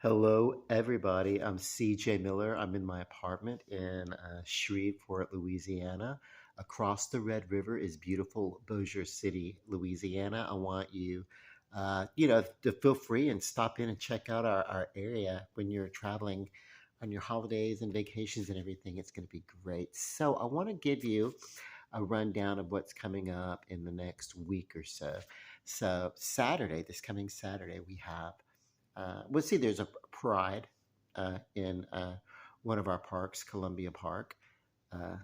Hello, everybody. I'm CJ Miller. I'm in my apartment in Shreveport, Louisiana. Across the Red River is beautiful Bossier City, Louisiana. I want you, to feel free and stop in and check out our area when you're traveling on your holidays and vacations and everything. It's going to be great. So, I want to give you a rundown of what's coming up in the next week or so. So, Saturday, this coming Saturday, we have well, see, there's a pride in one of our parks, Columbia Park, uh,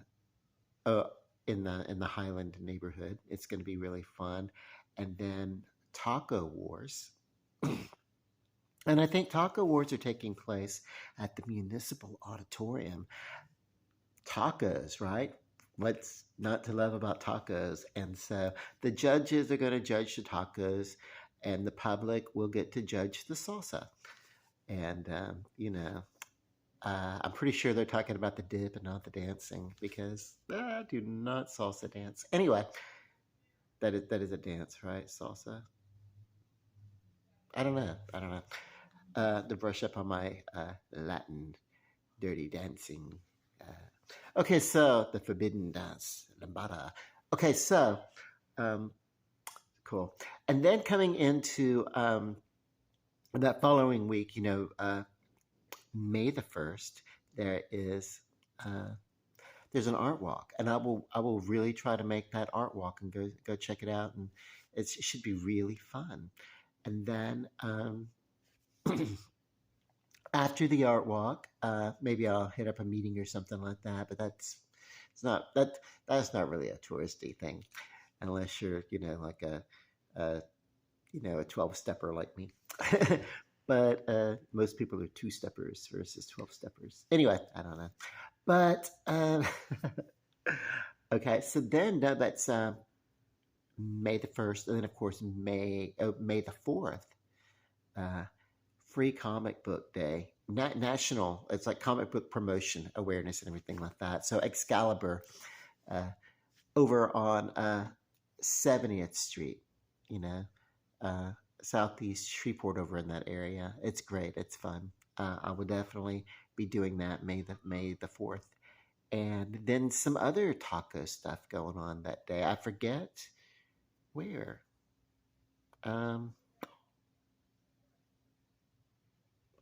uh, in the Highland neighborhood. It's going to be really fun, and then Taco Wars. And I think Taco Wars are taking place at the Municipal Auditorium. Tacos, right? What's not to love about tacos? And so the judges are going to judge the tacos, and the public will get to judge the salsa. And I'm pretty sure they're talking about the dip and not the dancing because I do not salsa dance. Anyway, that is a dance, right? Salsa. I don't know. I don't know. To brush up on my Latin dirty dancing. Okay, so the forbidden dance, lambada. Okay, so um, cool. And then coming into that following week, May the 1st, there is uh, there's an art walk, and I will really try to make that art walk and go check it out, and it should be really fun. And then after the art walk, maybe I'll hit up a meeting or something like that. But that's not really a touristy thing, unless you're like a a 12 stepper like me. But most people are two steppers versus 12 steppers. Anyway, I don't know. But okay, so then that's May the 1st, and then of course May the 4th, uh, Free Comic Book Day, national. It's like comic book promotion awareness and everything like that. So Excalibur, uh, over on 70th Street, you know, uh, Southeast Shreveport, over in that area. It's great. It's fun. I would definitely be doing that May the 4th. And then some other taco stuff going on that day. I forget where. Um,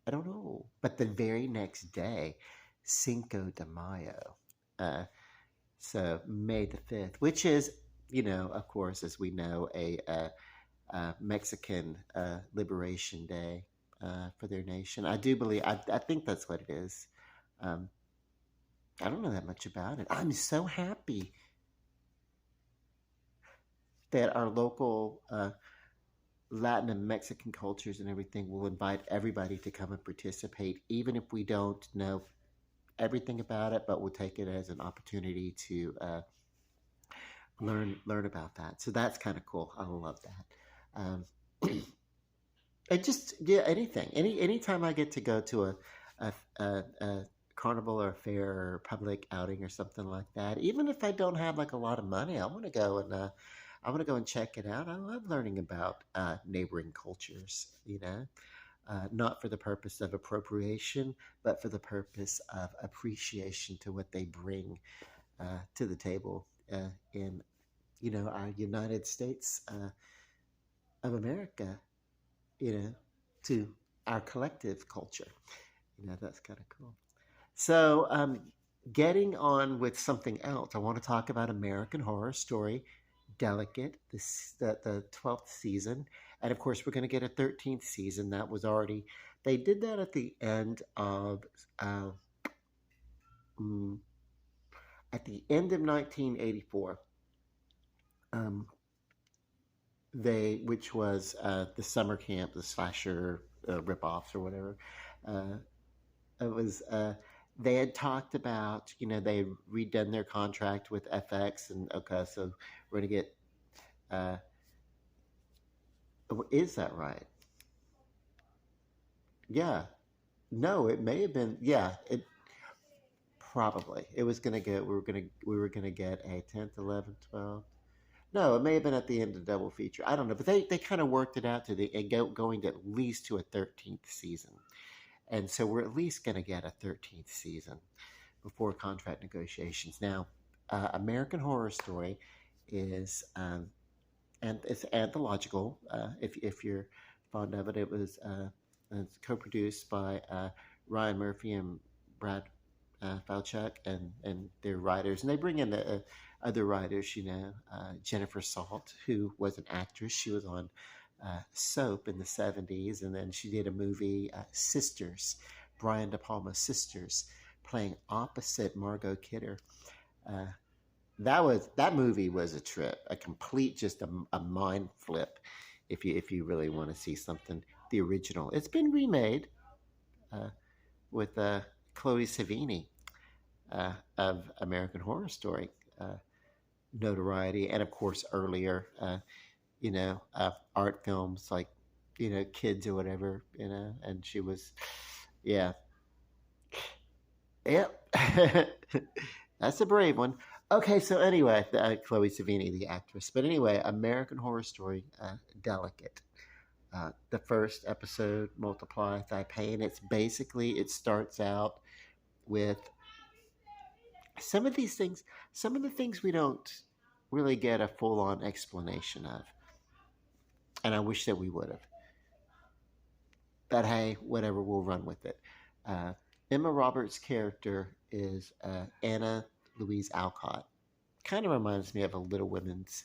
I don't know. But the very next day, Cinco de Mayo. Uh, so May the 5th, which is, of course, as we know, a Mexican Liberation Day for their nation. I do believe, I think that's what it is. Um, I don't know that much about it. I'm so happy that our local Latin and Mexican cultures and everything will invite everybody to come and participate, even if we don't know everything about it, but we'll take it as an opportunity to learn about that. So that's kind of cool. I love that. It just, yeah, anything, anytime I get to go to a carnival or fair or public outing or something like that, even if I don't have like a lot of money, I want to go and check it out. I love learning about neighboring cultures, not for the purpose of appropriation, but for the purpose of appreciation to what they bring to the table in our United States of America, to our collective culture. That's kind of cool. So, getting on with something else, I want to talk about American Horror Story Delicate, the 12th season. And of course, we're going to get a 13th season. That was already, they did that at the end of, uh, mm, at the end of 1984. Um, which was the summer camp, the slasher ripoffs or whatever. Uh, it was they had talked about, they had redone their contract with FX, and okay, so we're gonna get. Uh, is that right? Yeah. No, it may have been. Yeah, it probably. It was gonna get. We were gonna get a 10th, 11th, 12th. No, it may have been at the end of the double feature. I don't know, but they kind of worked it out to going to at least to a 13th season. and so we're at least going to get a 13th season before contract negotiations. Now, American Horror Story is and it's anthological. If you're fond of it, it's co-produced by Ryan Murphy and Brad Falchuk and their writers, and they bring in other writers. Jennifer Salt, who was an actress. She was on Soap in the '70s, and then she did a movie, Sisters, Brian De Palma's Sisters, playing opposite Margot Kidder. Uh, that movie was a trip, a complete just a mind flip. If you really want to see something, the original. It's been remade uh, with Chloe Savini of American Horror Story notoriety, and of course earlier, art films like Kids or whatever, and she was, yeah, yep. That's a brave one. Okay, so anyway, Chloe Savini, the actress. But anyway, American Horror Story, Delicate. The first episode, Multiply Thy Pain. It starts out with some of these things, some of the things we don't really get a full on explanation of. And I wish that we would have. But hey, whatever, we'll run with it. Uh, Emma Roberts' character is Anna Louise Alcott. Kind of reminds me of a Little Women's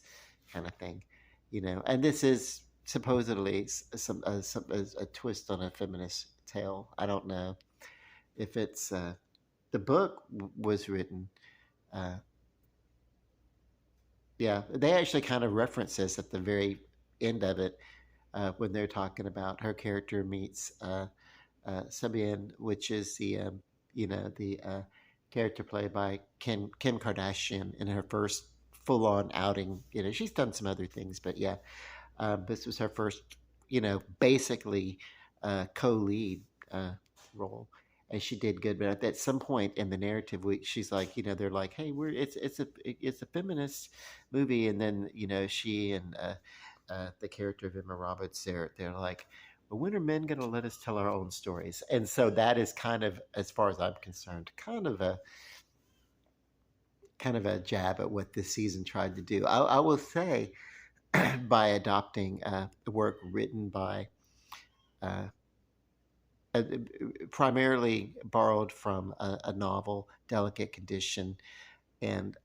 kind of thing, And this is supposedly a twist on a feminist tale. I don't know if it's the book was written. Uh, yeah, they actually kind of reference this at the very end of it when they're talking about her character meets Sabian, which is the character played by Kim Kardashian in her first full on outing. She's done some other things, but yeah, this was her first, basically co-lead role, and she did good. But at some point in the narrative, she's like, they're like, hey, it's a feminist movie, and then she and the character of Emma Roberts, they're like, but when are men going to let us tell our own stories? And so that is kind of, as far as I'm concerned, kind of a jab at what this season tried to do. I will say, by adopting the work written by, uh, uh, primarily borrowed from a novel, Delicate Condition, and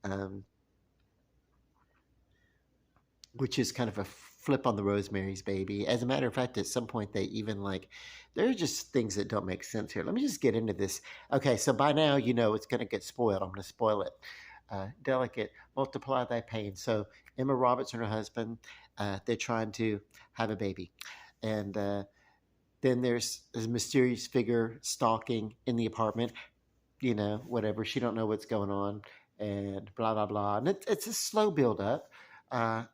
which is kind of a flip on the Rosemary's Baby. As a matter of fact, at some point they even like, there are just things that don't make sense here. Let me just get into this. Okay, so by now it's going to get spoiled. I'm going to spoil it. Delicate, Multiply Thy Pain. So Emma Roberts and her husband, they're trying to have a baby, and then there's this mysterious figure stalking in the apartment. Whatever. She don't know what's going on, and blah blah blah. And it's a slow build up. Uh,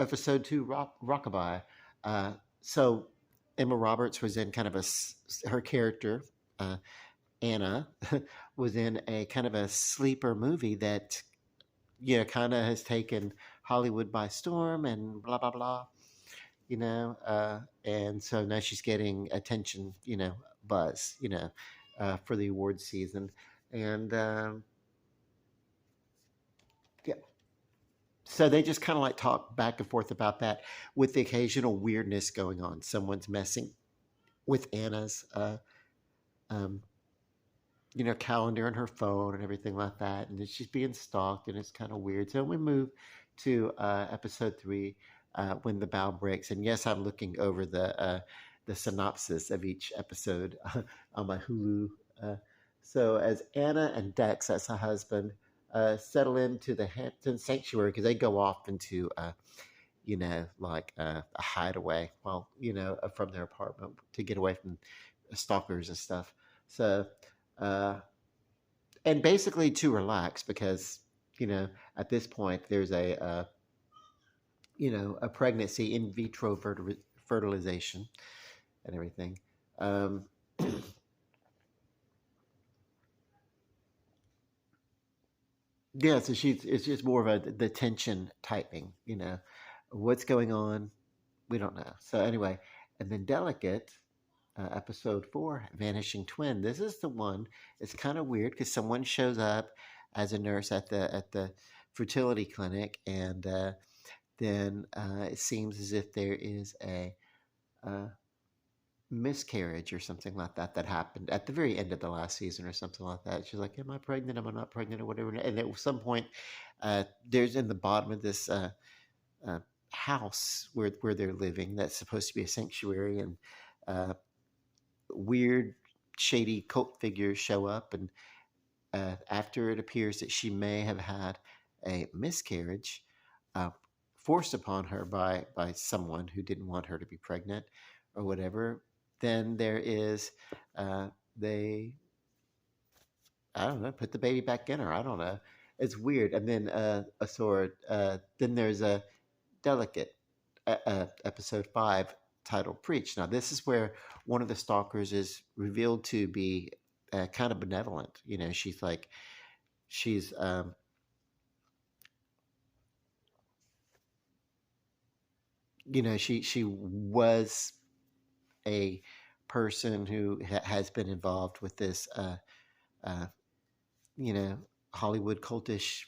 Episode 2, Rockabye. So Emma Roberts was in kind of her character, uh, Anna, was in a kind of a sleeper movie that, kind of has taken Hollywood by storm and blah, blah, blah, and so now she's getting attention, buzz, for the awards season. And yeah, so they just kind of like talk back and forth about that with the occasional weirdness going on. Someone's messing with Anna's, um, calendar and her phone and everything like that, and then she's being stalked, and it's kind of weird. So we move to episode 3, when the bow breaks. And yes, I'm looking over the synopsis of each episode on my Hulu. Uh, so as Anna and Dex, that's her husband, settle into the Hampton Sanctuary, because they go off into like a hideaway, well, from their apartment to get away from stalkers and stuff. So, uh, and basically to relax, because at this point there's a pregnancy, in vitro fertilization and everything. Um, yeah, so it's just more of the tension tightening. What's going on, we don't know. So anyway, and then Delicate. episode 4, Vanishing Twin. This is the one. It's kind of weird because someone shows up as a nurse at the fertility clinic, and then it seems as if there is a miscarriage or something like that that happened at the very end of the last season or something like that. She's like, "Am I pregnant? Am I not pregnant? Or whatever." And at some point, there's in the bottom of this uh, house where they're living that's supposed to be a sanctuary, and uh, weird, shady cult figures show up, and after it appears that she may have had a miscarriage uh, forced upon her by someone who didn't want her to be pregnant or whatever, then there is uh, they I don't know, put the baby back in her. I don't know. It's weird. And then a sword. Then there's a delicate episode 5 titled Preach. Now this is where one of the stalkers is revealed to be kind of benevolent. You know, she's she was a person who has been involved with this uh, you know Hollywood cultish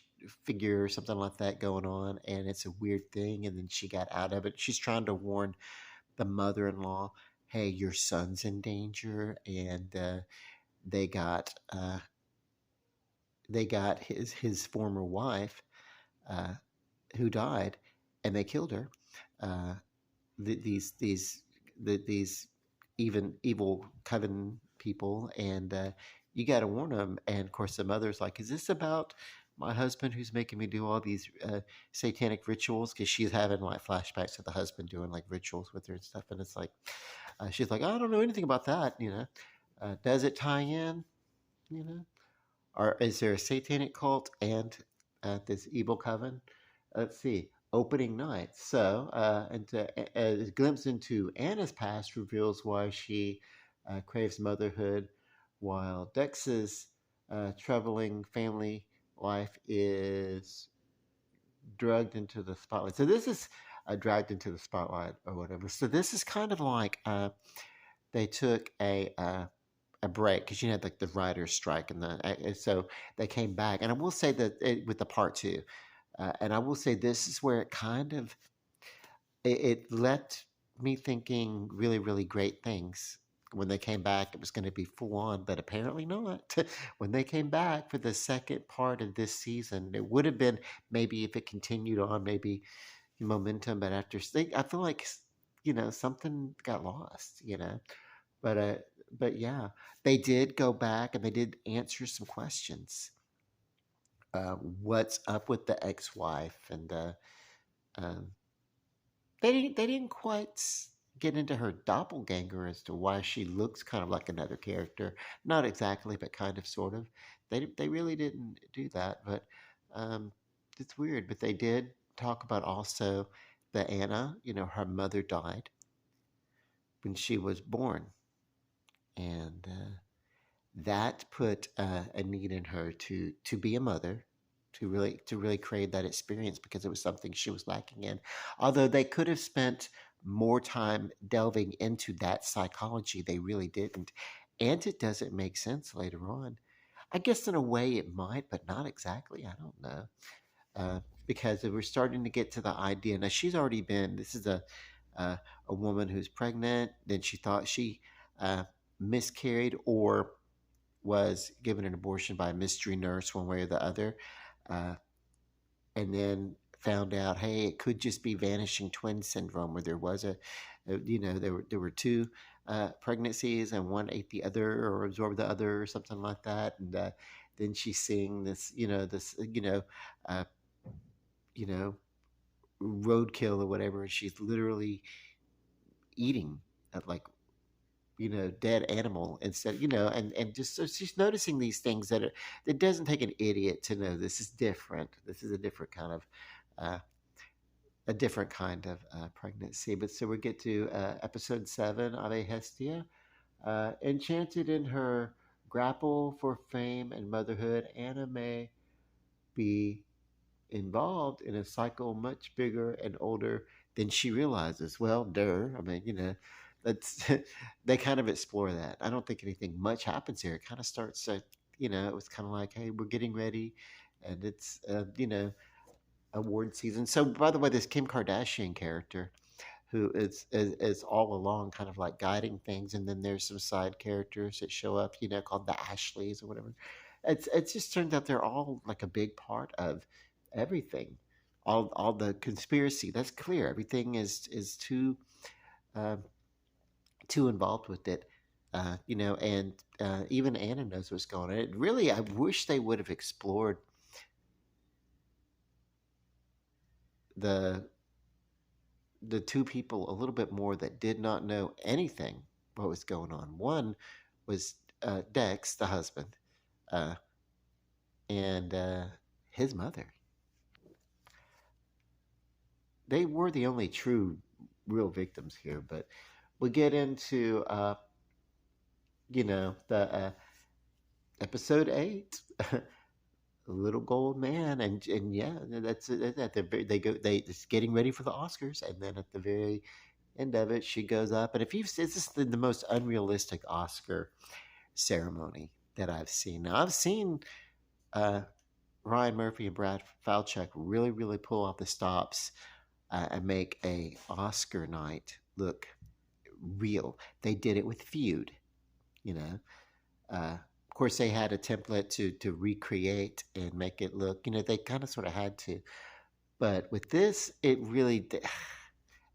figure or something like that going on, and it's a weird thing, and then she got out of it. She's trying to warn the mother-in-law, hey, your son's in danger, and they got uh, they got his former wife uh, who died, and they killed her. uh, these these even evil coven people, and you got to warn them. And of course, the mother's like, "Is this about my husband who's making me do all these satanic rituals?" Because she's having like flashbacks of the husband doing like rituals with her and stuff, and it's like she's like, "I don't know anything about that," does it tie in? You know, or is there a satanic cult and this evil coven? Let's see. Opening night. So, a glimpse into Anna's past reveals why she craves motherhood, while Dex's troubling family life is drugged into the spotlight. So this is dragged into the spotlight or whatever. So this is kind of like they took a break because you had like the writers' strike, and so they came back. And I will say that with the part two, and I will say this is where it kind of it left me thinking really really great things. When they came back, it was going to be full on, but apparently not. When they came back for the second part of this season, it would have been maybe if it continued on, maybe momentum. But I feel like something got lost. But but yeah, they did go back and they did answer some questions. What's up with the ex-wife? And um, they didn't quite get into her doppelganger as to why she looks kind of like another character. Not exactly, but kind of, sort of. They really didn't do that, but um, it's weird. But they did talk about also the Anna. Her mother died when she was born, and that put a need in her to be a mother, to really crave that experience because it was something she was lacking in. Although they could have spent more time delving into that psychology, they really didn't, and it doesn't make sense later on. I guess in a way it might, but not exactly. I don't know. Because we're starting to get to the idea now. She's already been. This is uh, a woman who's pregnant. Then she thought she uh, miscarried or was given an abortion by a mystery nurse, one way or the other, uh, and then found out, hey, it could just be vanishing twin syndrome, where there was there were two pregnancies and one ate the other or absorbed the other or something like that, and then she's seeing uh, you know, roadkill or whatever, and she's literally eating like dead animal instead, and just so she's noticing these things that doesn't take an idiot to know this is different. This is uh, a different kind of pregnancy. But so we get to episode 7, Ave Hestia. Enchanted in her grapple for fame and motherhood, Anna may be involved in a cycle much bigger and older than she realizes. Well, duh. I mean, That's they kind of explore that. I don't think anything much happens here. It kind of starts at, it was kind of like, hey, we're getting ready, and it's award season. So by the way, this Kim Kardashian character who is all along kind of like guiding things, and then there's some side characters that show up, called the Ashleys or whatever. It's just turned out they're all like a big part of everything, all the conspiracy. That's clear. Everything is uh, too involved with it. And even Anna knows what's going on. It really, I wish they would have explored the the two people a little bit more that did not know anything what was going on. One was Dex, the husband, uh, and his mother. They were the only true, real victims here. But we get into, the episode 8. Little gold man, and yeah, that's it. At they go, it's getting ready for the Oscars, and then at the very end of it, she goes up, and if you've, it's just the most unrealistic Oscar ceremony that I've seen. Now I've seen uh, Ryan Murphy and Brad Falchuk really, really pull off the stops and make a Oscar night look real. They did it with Feud, you know. Of course, they had a template to recreate and make it look. They kind of sort of had to, but with this, it really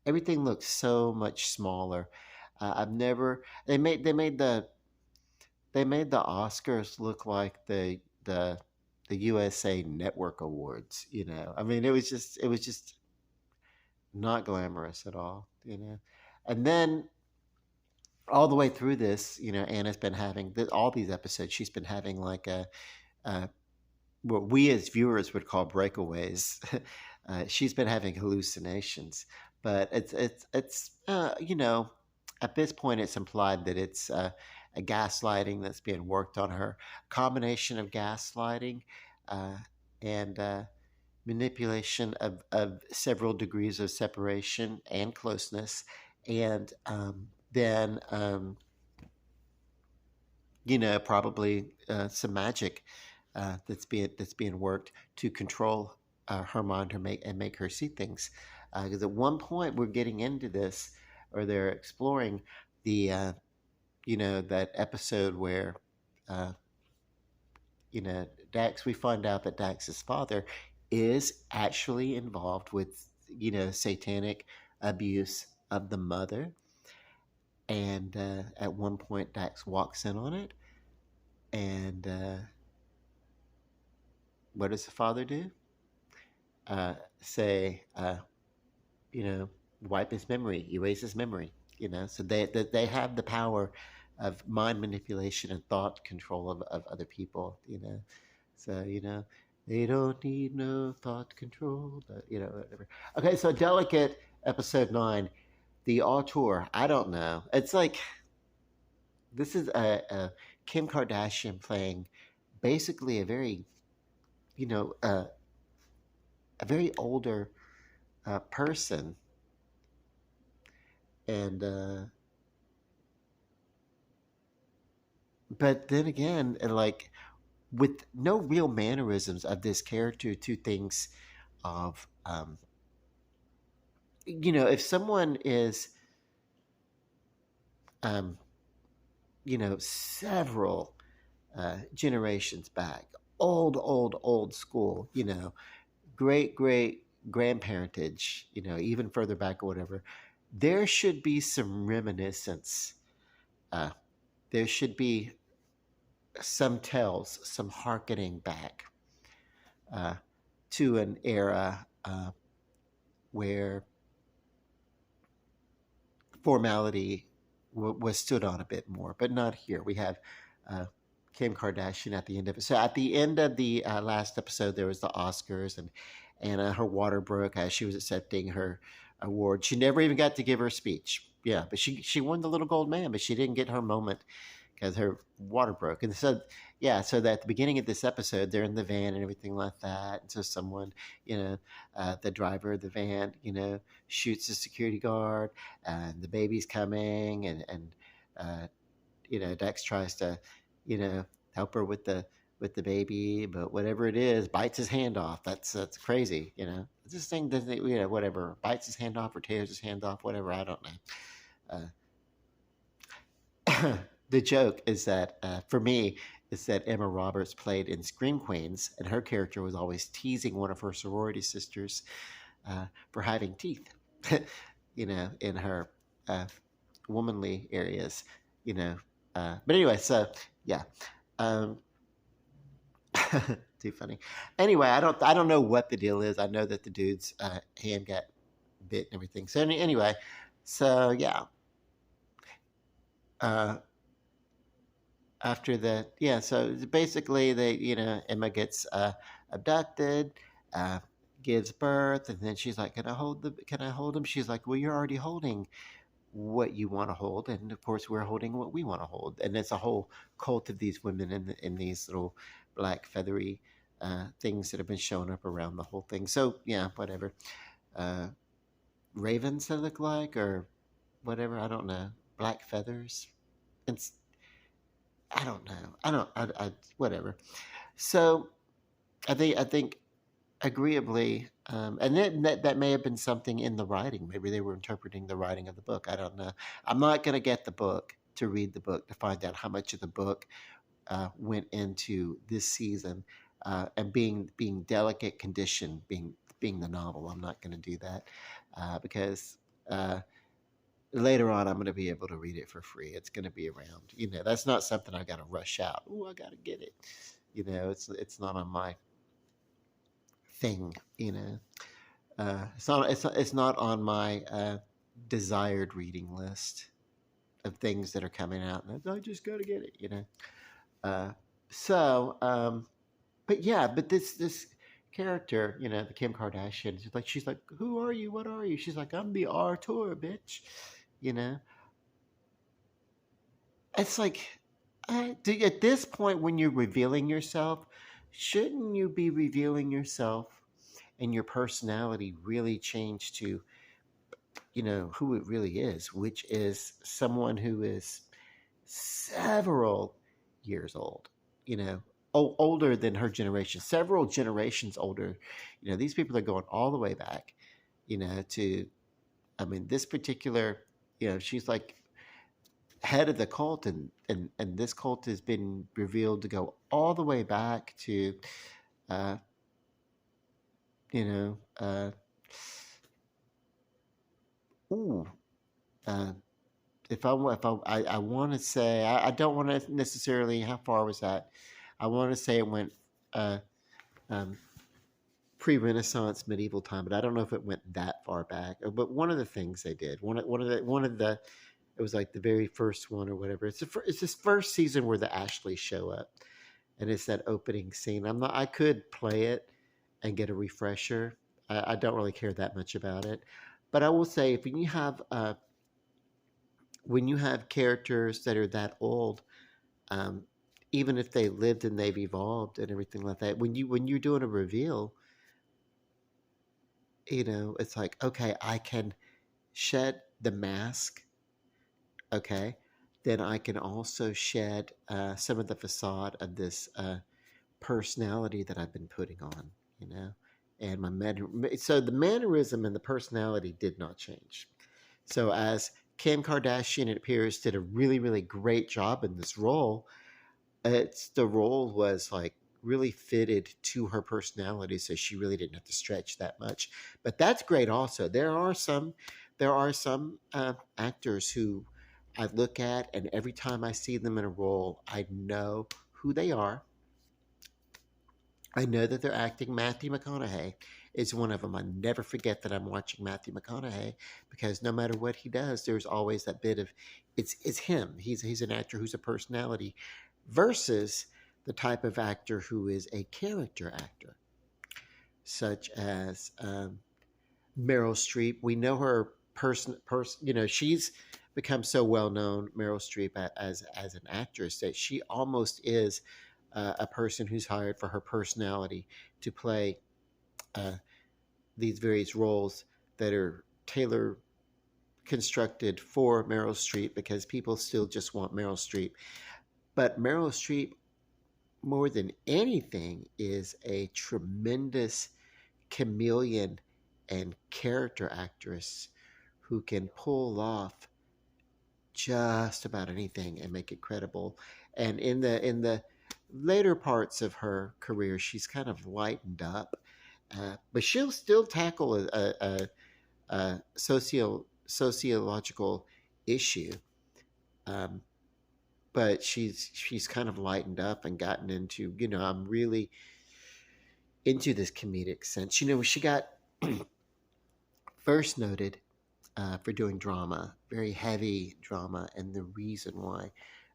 everything looks so much smaller. I've never they made the Oscars look like the USA Network Awards. I mean, it was just not glamorous at all. And then all the way through this, Anna's been having all these episodes. She's been having like a what we as viewers would call breakaways. She's been having hallucinations, but it's at this point it's implied that it's a gaslighting that's being worked on her. Combination of gaslighting uh, and manipulation of several degrees of separation and closeness, and then probably some magic that's being worked to control her mind, or make her see things. Because at one point we're getting into this, or they're exploring the that episode where uh, Dax. We find out that Dax's father is actually involved with satanic abuse of the mother, and at one point Dax walks in on it, and what does the father do? Say, you know, wipe his memory, erase his memory. So they have the power of mind manipulation and thought control of other people. So they don't need no thought control, but whatever. Okay, so Delicate episode 9, the auteur. I don't know. It's like this is a Kim Kardashian playing basically you know, uh, a very older person, and but then again, like with no real mannerisms of this character to things of if someone is um, several generations back, old school, great grandparentage, even further back or whatever, there should be some reminiscence. Uh, there should be some tells, some hearkening back uh, to an era where formality was stood on a bit more, but not here. We have uh, Kim Kardashian at the end of it. So at the end of the last episode, there was the Oscars, and her water broke as she was accepting her award. She never even got to give her speech. Yeah, but she won the little gold man, but she didn't get her moment because her water broke. And so, yeah, so that at the beginning of this episode, they're in the van and everything like that. And so someone, you know, the driver of the van, shoots the security guard, and the baby's coming, uh, Dex tries to, you know, help her with the baby, but whatever it is, bites his hand off. That's crazy, This thing doesn't, whatever, bites his hand off or tears his hand off, whatever. I don't know. The joke is that for me is that Emma Roberts played in Scream Queens, and her character was always teasing one of her sorority sisters for having teeth, in her uh, womanly areas, you know. But anyway, so yeah, um, too funny. Anyway, I don't know what the deal is. I know that the dude's hand got bit and everything. So anyway, so yeah. Uh, After that, yeah, so basically Emma gets abducted, uh, gives birth, and then she's like, can I hold him? She's like, well, you're already holding what you want to hold, and of course we're holding what we want to hold. And it's a whole cult of these women in these little black feathery things that have been showing up around the whole thing. So yeah, whatever. uh, Ravens they look like, or whatever, I don't know, black feathers. It's I don't know. I whatever. So I think agreeably, and then that may have been something in the writing. Maybe they were interpreting the writing of the book. I don't know. I'm not going to get the book to read the book to find out how much of the book went into this season, and being delicate condition, being the novel. I'm not going to do that because. Later on, I'm going to be able to read it for free. It's going to be around. That's not something I got to rush out. Oh, I got to get it. It's not on my thing. It's not on my desired reading list of things that are coming out. And I just got to get it. Uh, so, but yeah, but this character, the Kim Kardashian, she's like, who are you? What are you? She's like, I'm the Artur, bitch. You know, it's like, at this point, when you're revealing yourself, shouldn't you be revealing yourself and your personality really change to, who it really is, which is someone who is several years old, older than her generation, several generations older. These people are going all the way back, to, I mean, this particular, she's like head of the cult, and this cult has been revealed to go all the way back to uh you know ooh uh if I want to say, I don't want to necessarily, how far was that? I want to say it went uh um pre-Renaissance medieval time, but I don't know if it went that far back. But one of the things they did, one of the it was like the very first one or whatever. It's this first season where the Ashleys show up, and it's that opening scene. I could play it and get a refresher. I don't really care that much about it, but I will say, if when you have characters that are that old, um, even if they lived and they've evolved and everything like that, when you're doing a reveal, it's like, okay, I can shed the mask, okay, then I can also shed some of the facade of this personality that I've been putting on, you know, and so the mannerism and the personality did not change. So as Kim Kardashian, it appears, did a really, really great job in this role. The role was like really fitted to her personality, so she really didn't have to stretch that much. But that's great. Also, there are some actors who I look at, and every time I see them in a role, I know who they are. I know that they're acting. Matthew McConaughey is one of them. I never forget that I'm watching Matthew McConaughey, because no matter what he does, there's always that bit of it's him. He's an actor who's a personality, versus the type of actor who is a character actor, such as Meryl Streep. We know her person. She's become so well known, Meryl Streep, as an actress, that she almost is a person who's hired for her personality to play uh, these various roles that are tailor constructed for Meryl Streep, because people still just want Meryl Streep. But Meryl Streep, more than anything, is a tremendous chameleon and character actress who can pull off just about anything and make it credible. And in the later parts of her career, she's kind of lightened up, but she'll still tackle a sociological issue. Um, but she's kind of lightened up and gotten into, I'm really into this comedic sense. She got first noted for doing drama, very heavy drama, and the reason why.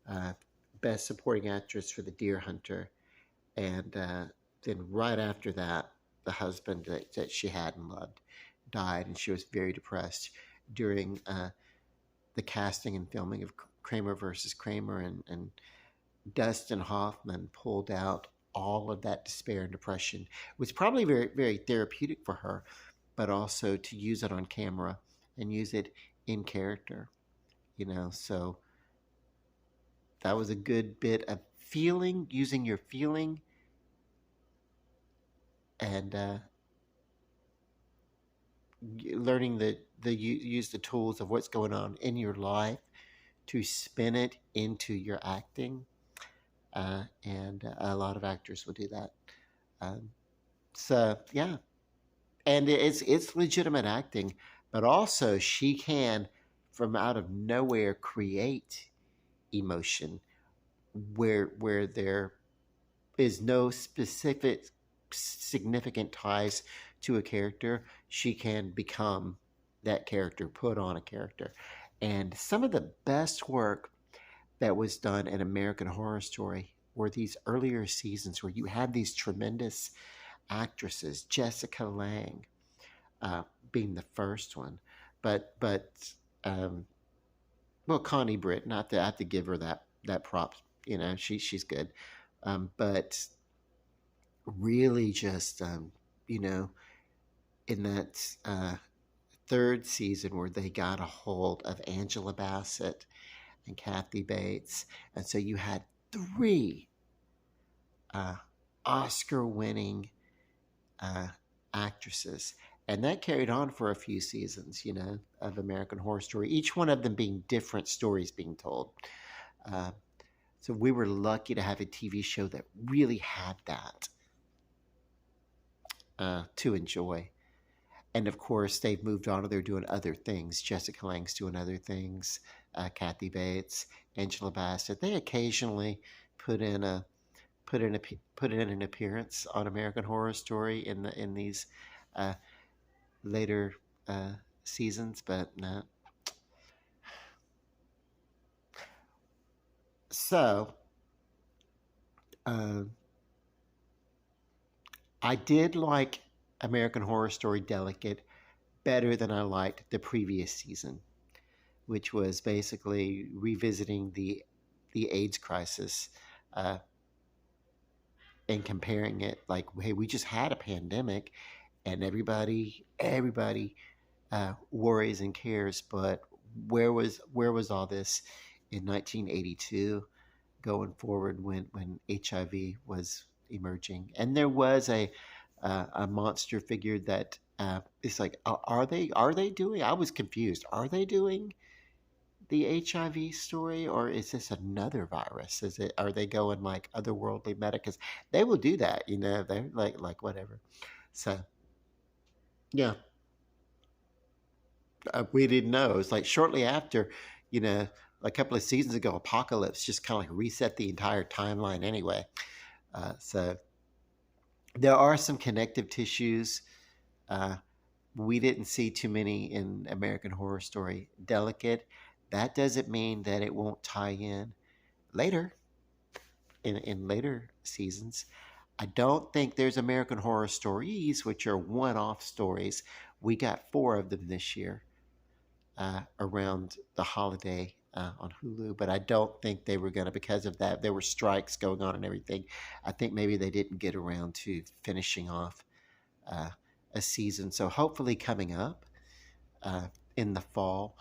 Uh, Best Supporting Actress for The Deer Hunter, and then right after that, the husband that she had and loved died, and she was very depressed during the casting and filming of Kramer versus Kramer, and Dustin Hoffman pulled out all of that despair and depression. It was probably very, very therapeutic for her, but also to use it on camera and use it in character, So that was a good bit of feeling, using your feeling, and learning the use the tools of what's going on in your life to spin it into your acting. And a lot of actors will do that. Um, so yeah, and it's legitimate acting, but also she can, from out of nowhere, create emotion where there is no specific significant ties to a character. She can become that character, put on a character. And some of the best work that was done in American Horror Story were these earlier seasons where you had these tremendous actresses, Jessica Lange uh, being the first one, but um, well, Connie Britton, I have to give her that prop. She's good, but really just you know in that third season where they got a hold of Angela Bassett and Kathy Bates, and so you had three uh, Oscar-winning uh, actresses, and that carried on for a few seasons, of American Horror Story. Each one of them being different stories being told. Uh, so we were lucky to have a TV show that really had that to enjoy. And of course, they've moved on. They're doing other things. Jessica Lange's doing other things. Kathy Bates, Angela Bassett. They occasionally put in a put in a put in an appearance on American Horror Story in these uh, later uh, seasons, but no. So uh, I did like American Horror Story Delicate better than I liked the previous season, which was basically revisiting the AIDS crisis uh, and comparing it like, hey, we just had a pandemic, and everybody worries and cares, but where was all this in 1982 going forward when HIV was emerging, and there was a monster figure that it's like, are they doing? I was confused. Are they doing the HIV story, or is this another virus? Are they going like otherworldly meta? Because they will do that, They're like whatever. So yeah, we didn't know. It was like shortly after, you know, a couple of seasons ago, Apocalypse just kind of like reset the entire timeline anyway. So there are some connective tissues. Uh, we didn't see too many in American Horror Story Delicate. That doesn't mean that it won't tie in later, in later seasons. I don't think there's American Horror Stories, which are one off stories. We got four of them this year. around the holiday on Hulu, but I don't think they were going to, because of that. There were strikes going on and everything. I think maybe they didn't get around to finishing off uh, a season. So hopefully coming up in the fall,